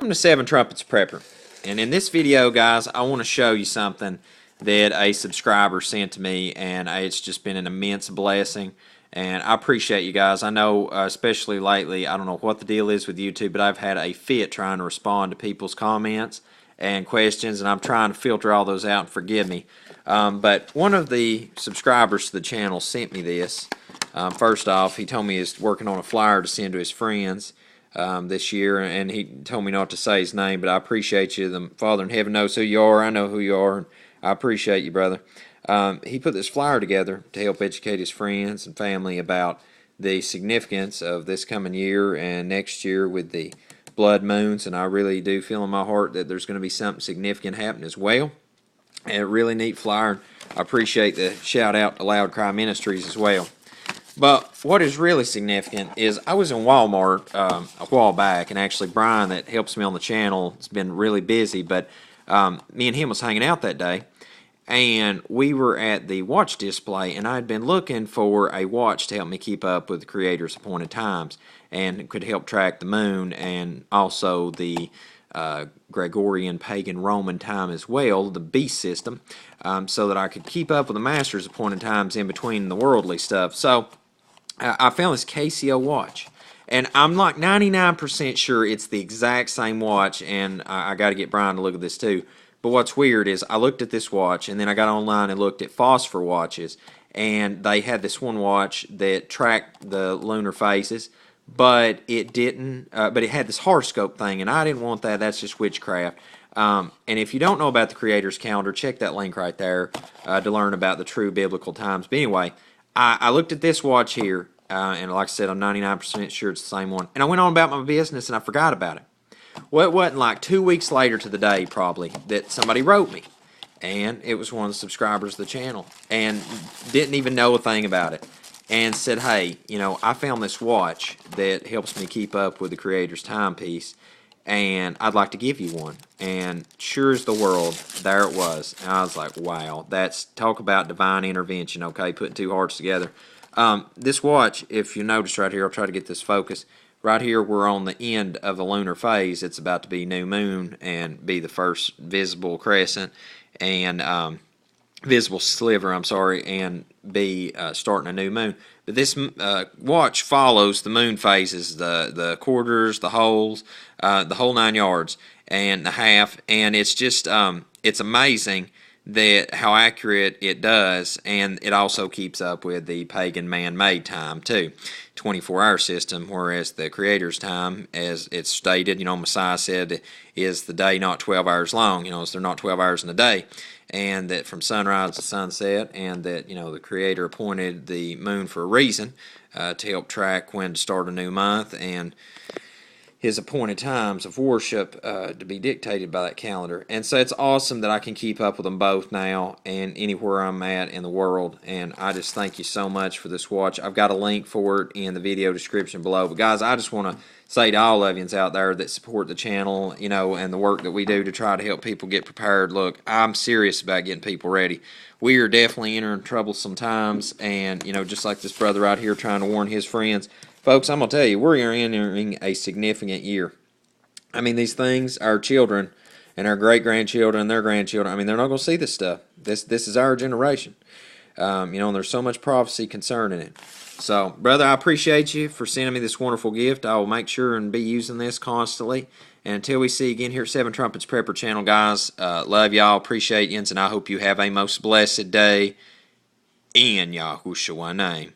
Welcome to Seven Trumpets Prepper. And in this video, guys, I want to show you something that a subscriber sent to me, and it's just been an immense blessing. And I appreciate you guys. I know, especially lately, I don't know what the deal is with YouTube, but I've had a fit trying to respond to people's comments and questions, and I'm trying to filter all those out, and forgive me. But one of the subscribers to the channel sent me this. First off, he told me he's working on a flyer to send to his friends this year, and he told me not to say his name, but I appreciate you. The Father in heaven knows who you are. I know who you are, and I appreciate you, brother. He put this flyer together to help educate his friends and family about the significance of this coming year and next year with the blood moons, and I really do feel in my heart that there's going to be something significant happening as well. And a really neat flyer. I appreciate the shout out to Loud Cry Ministries as well. But what is really significant is I was in Walmart a while back, and actually Brian that helps me on the channel has been really busy, but me and him was hanging out that day, and we were at the watch display, and I had been looking for a watch to help me keep up with the Creator's appointed times, and it could help track the moon and also the Gregorian pagan Roman time as well, the beast system, so that I could keep up with the Master's appointed times in between the worldly stuff. So I found this KCO watch, and I'm like 99% sure it's the exact same watch, and I got to get Brian to look at this too. But what's weird is I looked at this watch, and then I got online and looked at phosphor watches, and they had this one watch that tracked the lunar phases, but it didn't. But it had this horoscope thing, and I didn't want that. That's just witchcraft. And if you don't know about the Creator's calendar, check that link right there to learn about the true biblical times. But anyway, I looked at this watch here, and like I said, I'm 99% sure it's the same one. And I went on about my business, and I forgot about it. Well, it wasn't like 2 weeks later to the day, probably, that somebody wrote me. And it was one of the subscribers of the channel, and didn't even know a thing about it. And said, hey, you know, I found this watch that helps me keep up with the Creator's timepiece, and I'd like to give you one. And sure as the world, there it was. And I was like, wow, that's talk about divine intervention, okay, putting two hearts together. This watch, if you notice right here, I'll try to get this focus. Right here, we're on the end of the lunar phase. It's about to be new moon and be the first visible crescent and visible sliver, and be starting a new moon. But this watch follows the moon phases, the quarters, the wholes, the whole 9 yards, and the half, and it's just it's amazing that how accurate it does, and it also keeps up with the pagan man-made time too, 24-hour system, whereas the Creator's time, as it's stated, you know, Messiah said, is the day not 12 hours long, you know, so they're not 12 hours in a day, and that from sunrise to sunset, and that, you know, the Creator appointed the moon for a reason, to help track when to start a new month, and His appointed times of worship to be dictated by that calendar. And so it's awesome that I can keep up with them both now and anywhere I'm at in the world. And I just thank you so much for this watch. I've got a link for it in the video description below. But guys, I just want to say to all of you out there that support the channel, you know, and the work that we do to try to help people get prepared. Look, I'm serious about getting people ready. We are definitely entering troublesome times, and, you know, just like this brother right here trying to warn his friends. Folks, I'm going to tell you, we're entering a significant year. I mean, these things, our children and our great-grandchildren and their grandchildren, I mean, they're not going to see this stuff. This is our generation. You know, and there's so much prophecy concerning it. So, brother, I appreciate you for sending me this wonderful gift. I will make sure and be using this constantly. And until we see you again here at Seven Trumpets Prepper Channel, guys, love y'all, appreciate you, and I hope you have a most blessed day in Yahushua's name.